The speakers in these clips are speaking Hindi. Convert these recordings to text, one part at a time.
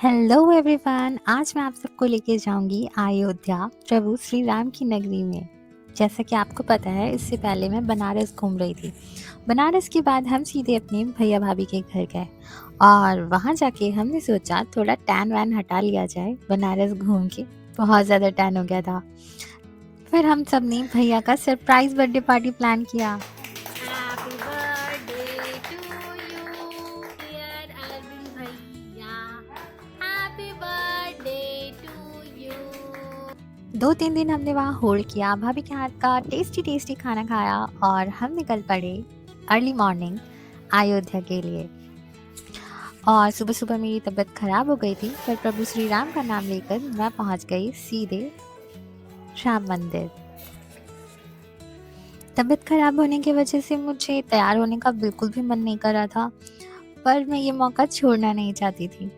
Hello everyone. आज मैं आप सबको लेके जाऊंगी अयोध्या, प्रभु श्री राम की नगरी में। जैसा कि आपको पता है, इससे पहले मैं बनारस घूम रही थी। बनारस के बाद हम सीधे अपने भैया भाभी के घर गए और वहां जाके हमने सोचा थोड़ा टैन वैन हटा लिया जाए। बनारस घूम के बहुत ज़्यादा टैन हो गया था। फिर हम सब ने भैया का सरप्राइज बर्थडे पार्टी प्लान किया। Happy birthday to you, dear Arvind भैया. Happy birthday to you. 2-3 दिन हमने वहाँ होल्ड किया, भाभी के हाथ का टेस्टी टेस्टी खाना खाया और हम निकल पड़े अर्ली मॉर्निंग अयोध्या के लिए। और सुबह सुबह मेरी तबीयत खराब हो गई थी, पर प्रभु श्री राम का नाम लेकर मैं पहुंच गई सीधे राम मंदिर। तबीयत खराब होने की वजह से मुझे तैयार होने का बिल्कुल भी मन नहीं कर रहा था, पर मैं ये मौका छोड़ना नहीं चाहती थी,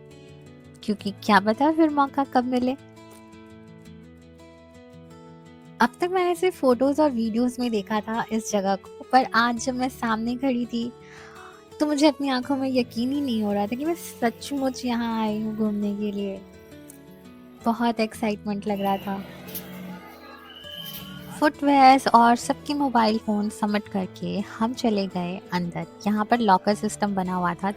क्योंकि क्या पता फिर मौका कब मिले। अब तक मैंने सिर्फ फोटोज और वीडियोस में देखा था इस जगह को, पर आज जब मैं सामने खड़ी थी तो मुझे अपनी आंखों में यकीन ही नहीं हो रहा था कि मैं सचमुच यहाँ आई हूँ घूमने के लिए। बहुत एक्साइटमेंट लग रहा था। फुटवेयर्स और सबके मोबाइल फ़ोन समेट करके हम चले गए अंदर। यहाँ पर लॉकर सिस्टम बना हुआ था।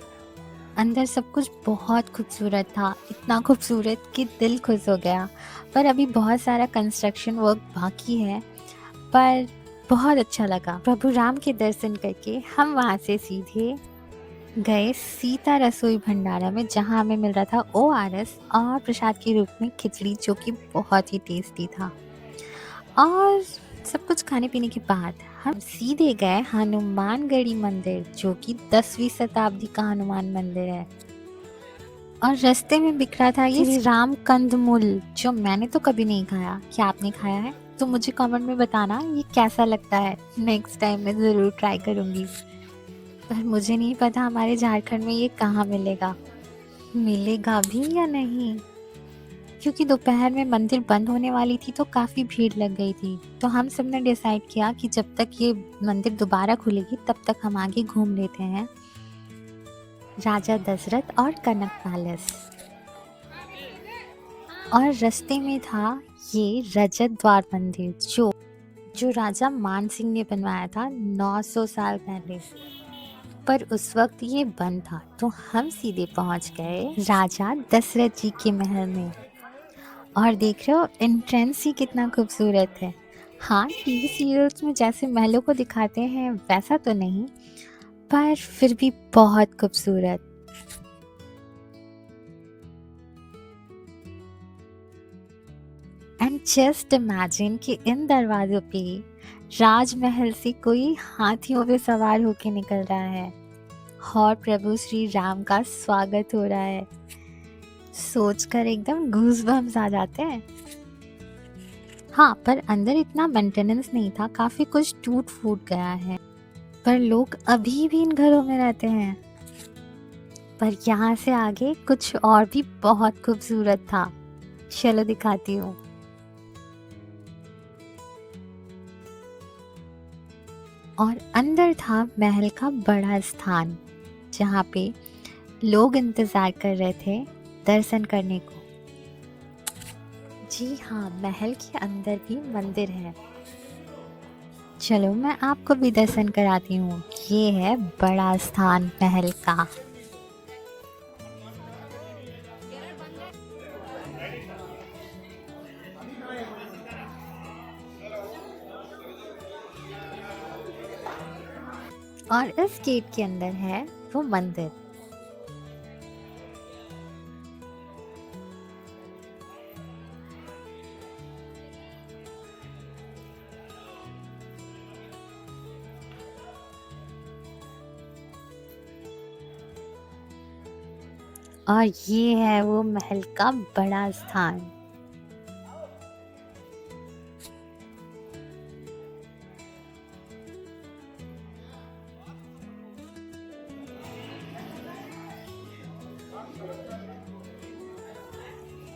अंदर सब कुछ बहुत खूबसूरत था, इतना खूबसूरत कि दिल खुश हो गया। पर अभी बहुत सारा कंस्ट्रक्शन वर्क बाकी है, पर बहुत अच्छा लगा। प्रभु राम के दर्शन करके हम वहाँ से सीधे गए सीता रसोई भंडारा में, जहाँ हमें मिल रहा था ORS और प्रसाद के रूप में खिचड़ी, जो कि बहुत ही टेस्टी था। और सब कुछ खाने पीने के बाद हम सीधे गए हनुमानगढ़ी मंदिर, जो कि 10वीं शताब्दी का हनुमान मंदिर है। और रास्ते में बिखरा था ये श्री राम कंदमूल, जो मैंने तो कभी नहीं खाया। क्या आपने खाया है? तो मुझे कमेंट में बताना ये कैसा लगता है। नेक्स्ट टाइम मैं ज़रूर ट्राई करूँगी, पर मुझे नहीं पता हमारे झारखंड में ये कहाँ मिलेगा, मिलेगा भी या नहीं, क्योंकि दोपहर में मंदिर बंद होने वाली थी तो काफ़ी भीड़ लग गई थी। तो हम सब ने डिसाइड किया कि जब तक ये मंदिर दोबारा खुलेगी तब तक हम आगे घूम लेते हैं राजा दशरथ और कनक पैलेस। और रास्ते में था ये रजत द्वार मंदिर, जो राजा मान सिंह ने बनवाया था 900 साल पहले, पर उस वक्त ये बंद था। तो हम सीधे पहुंच गए राजा दशरथ जी के महल में। और देख रहे हो एंट्रेंस ही कितना खूबसूरत है। हाँ, टीवी सीरियल्स में जैसे महलों को दिखाते हैं वैसा तो नहीं, पर फिर भी बहुत खूबसूरत। एंड जस्ट इमेजिन कि इन दरवाजों पे राजमहल से कोई हाथियों पे सवार होके निकल रहा है और प्रभु श्री राम का स्वागत हो रहा है। सोचकर एकदम गूज़बम्स आ जाते हैं। हाँ, पर अंदर इतना मेंटेनेंस नहीं था, काफ़ी कुछ टूट फूट गया है, पर लोग अभी भी इन घरों में रहते हैं। पर यहाँ से आगे कुछ और भी बहुत खूबसूरत था, चलो दिखाती हूँ। और अंदर था महल का बड़ा स्थान, जहाँ पे लोग इंतज़ार कर रहे थे दर्शन करने को। जी हाँ, महल के अंदर भी मंदिर है। चलो मैं आपको भी दर्शन कराती हूँ। ये है बड़ा स्थान महल का। और इस गेट के अंदर है वो मंदिर। और ये है वो महल का बड़ा स्थान।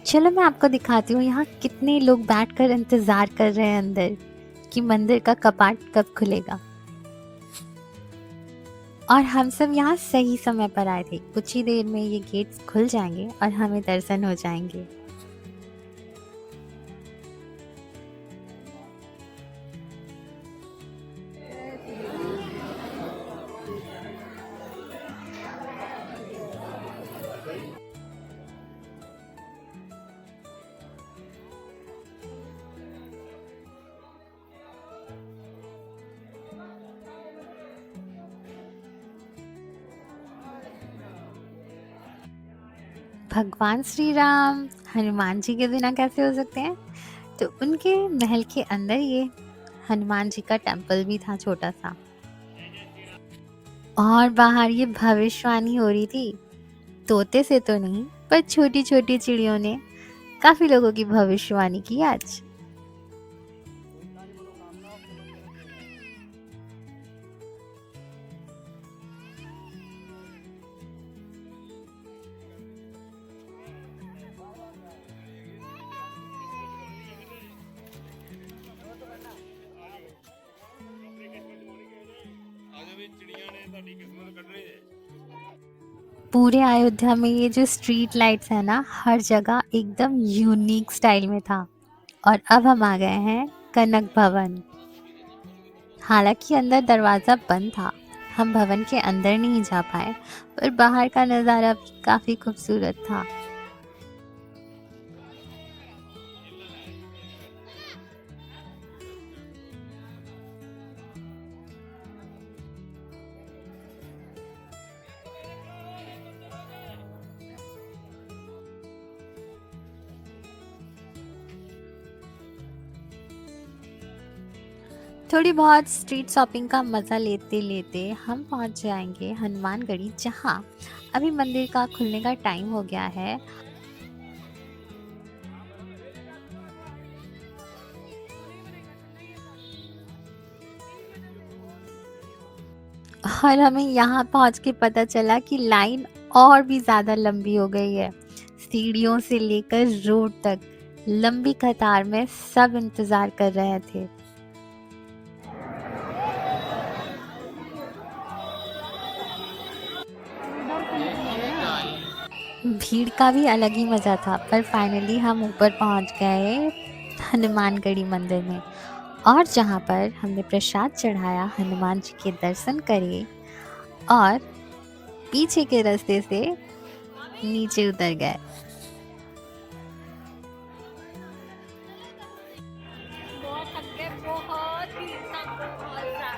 चलो मैं आपको दिखाती हूँ यहाँ कितने लोग बैठकर इंतजार कर रहे हैं अंदर कि मंदिर का कपाट कब खुलेगा। और हम सब यहाँ सही समय पर आए थे। कुछ ही देर में ये गेट्स खुल जाएंगे और हमें दर्शन हो जाएंगे। भगवान श्री राम हनुमान जी के बिना कैसे हो सकते हैं? तो उनके महल के अंदर ये हनुमान जी का टेम्पल भी था, छोटा सा। और बाहर ये भविष्यवाणी हो रही थी, तोते से तो नहीं पर छोटी छोटी चिड़ियों ने काफी लोगों की भविष्यवाणी की आज। पूरे अयोध्या में ये जो स्ट्रीट लाइट्स है ना, हर जगह एकदम यूनिक स्टाइल में था। और अब हम आ गए हैं कनक भवन। हालांकि अंदर दरवाज़ा बंद था, हम भवन के अंदर नहीं जा पाए, पर बाहर का नज़ारा भी काफ़ी खूबसूरत था। थोड़ी बहुत स्ट्रीट शॉपिंग का मज़ा लेते लेते हम पहुंच जाएंगे हनुमानगढ़ी, जहां अभी मंदिर का खुलने का टाइम हो गया है। और हमें यहाँ पहुँच के पता चला कि लाइन और भी ज़्यादा लंबी हो गई है। सीढ़ियों से लेकर रोड तक लंबी कतार में सब इंतज़ार कर रहे थे। भीड़ का भी अलग ही मज़ा था, पर फाइनली हम ऊपर पहुँच गए हनुमानगढ़ी मंदिर में, और जहाँ पर हमने प्रसाद चढ़ाया, हनुमान जी के दर्शन करे और पीछे के रास्ते से नीचे उतर गए। बहुत थक गए, बहुत भीड़ था, बहुत ज्यादा।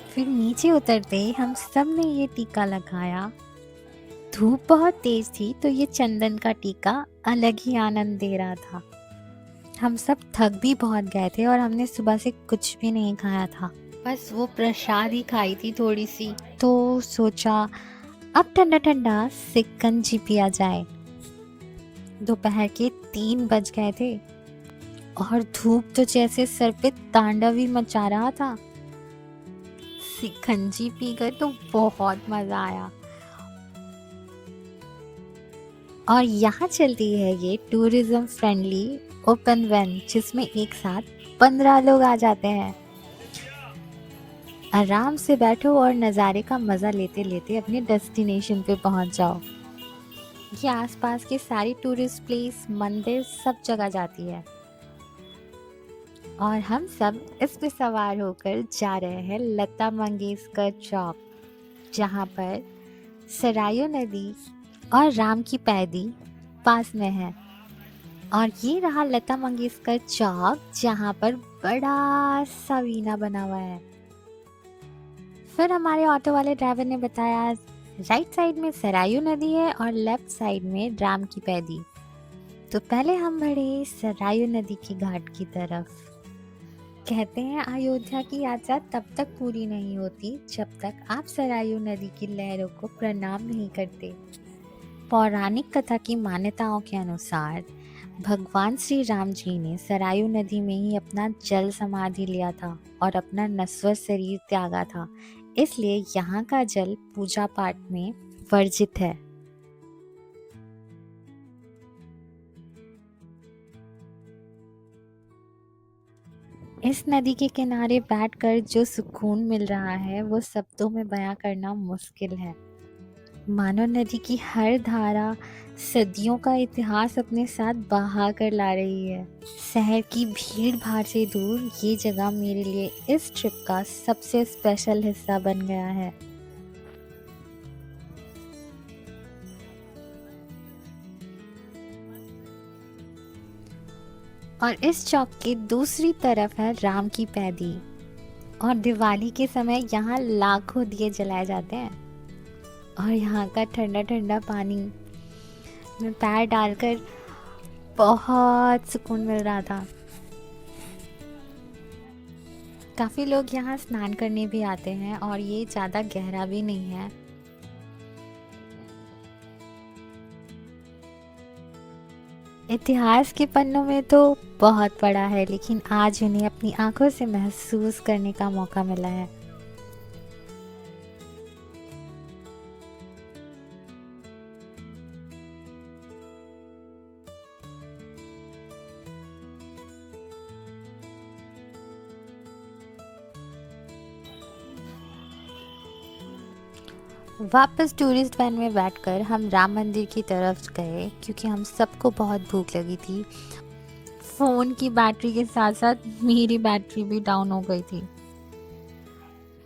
फिर नीचे उतरते ही हम सब ने ये टीका लगाया। धूप बहुत तेज थी, तो ये चंदन का टीका अलग ही आनंद दे रहा था। हम सब थक भी बहुत गए थे और हमने सुबह से कुछ भी नहीं खाया था, बस वो प्रसाद ही खाई थी थोड़ी सी। तो सोचा अब ठंडा ठंडा सिकंजी पिया जाए। दोपहर के 3 बज गए थे और धूप तो जैसे सर पे तांडव ही मचा रहा था। सिकंजी पीकर तो बहुत मजा आया। और यहाँ चलती है ये टूरिज्म फ्रेंडली ओपन वैन, जिसमें एक साथ 15 लोग आ जाते हैं। आराम से बैठो और नज़ारे का मज़ा लेते लेते अपने डेस्टिनेशन पे पहुँच जाओ। ये आसपास के सारी टूरिस्ट प्लेस, मंदिर, सब जगह जाती है। और हम सब इस पे सवार होकर जा रहे हैं लता मंगेशकर चौक, जहाँ पर सरयू नदी और राम की पैदी पास में है। और ये रहा लता मंगेशकर चौक, जहाँ पर बड़ा सा वीणा बना हुआ है। फिर हमारे ऑटो वाले ड्राइवर ने बताया राइट साइड में सरयू नदी है और लेफ्ट साइड में राम की पैदी। तो पहले हम बढ़े सरयू नदी के घाट की तरफ। कहते हैं अयोध्या की यात्रा तब तक पूरी नहीं होती जब तक आप सरयू नदी की लहरों को प्रणाम नहीं करते। पौराणिक कथा की मान्यताओं के अनुसार भगवान श्री राम जी ने सरयू नदी में ही अपना जल समाधि लिया था और अपना नश्वर शरीर त्यागा था, इसलिए यहाँ का जल पूजा पाठ में वर्जित है। इस नदी के किनारे बैठकर जो सुकून मिल रहा है वो शब्दों में बयां करना मुश्किल है। मानो नदी की हर धारा सदियों का इतिहास अपने साथ बहा कर ला रही है। शहर की भीड़ भाड़ से दूर ये जगह मेरे लिए इस ट्रिप का सबसे स्पेशल हिस्सा बन गया है। और इस चौक की दूसरी तरफ है राम की पैदी, और दिवाली के समय यहाँ लाखों दिए जलाए जाते हैं। और यहाँ का ठंडा ठंडा पानी में पैर डालकर बहुत सुकून मिल रहा था। काफ़ी लोग यहाँ स्नान करने भी आते हैं और ये ज़्यादा गहरा भी नहीं है। इतिहास के पन्नों में तो बहुत पढ़ा है, लेकिन आज उन्हें अपनी आंखों से महसूस करने का मौका मिला है। वापस टूरिस्ट वैन में बैठकर हम राम मंदिर की तरफ गए, क्योंकि हम सबको बहुत भूख लगी थी। फ़ोन की बैटरी के साथ साथ मेरी बैटरी भी डाउन हो गई थी।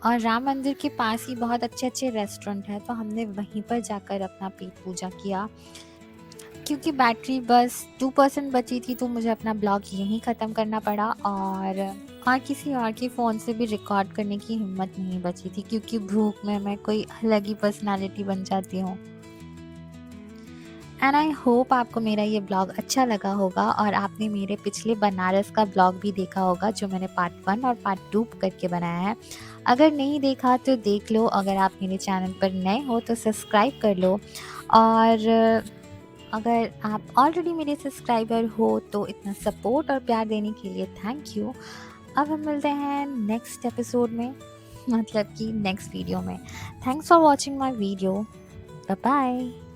और राम मंदिर के पास ही बहुत अच्छे अच्छे रेस्टोरेंट हैं, तो हमने वहीं पर जाकर अपना पेट पूजा किया। क्योंकि बैटरी बस 2% बची थी, तो मुझे अपना ब्लॉग यहीं ख़त्म करना पड़ा, और किसी और के फ़ोन से भी रिकॉर्ड करने की हिम्मत नहीं बची थी, क्योंकि भूख में मैं कोई अलग ही पर्सनालिटी बन जाती हूँ। एंड आई होप आपको मेरा ये ब्लॉग अच्छा लगा होगा, और आपने मेरे पिछले बनारस का ब्लॉग भी देखा होगा, जो मैंने पार्ट 1 और पार्ट 2 करके बनाया है। अगर नहीं देखा तो देख लो। अगर आप मेरे चैनल पर नए हो तो सब्सक्राइब कर लो, और अगर आप ऑलरेडी मेरे सब्सक्राइबर हो तो इतना सपोर्ट और प्यार देने के लिए थैंक यू। अब हम मिलते हैं नेक्स्ट एपिसोड में, मतलब कि नेक्स्ट वीडियो में। Thanks for watching my video. Bye bye.